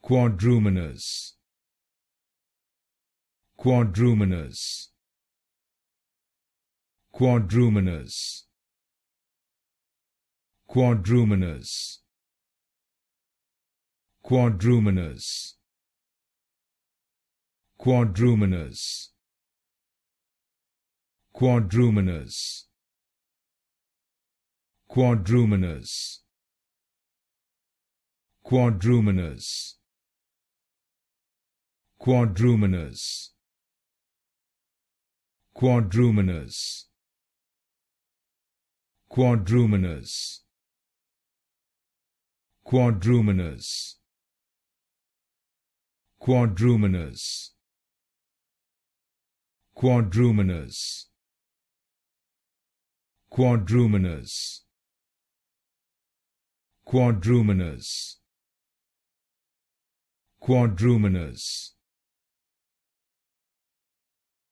Quadrumanous, quadrumanous, quadrumanous, quadrumanous, quadrumanous, quadrumanous, quadrumanous, quadrumanous, quadrumanous, quadrumanous, quadrumanous, quadrumanous, quadrumanous, quadrumanous, quadrumanous, quadrumanous, quadrumanous, quadrumanous,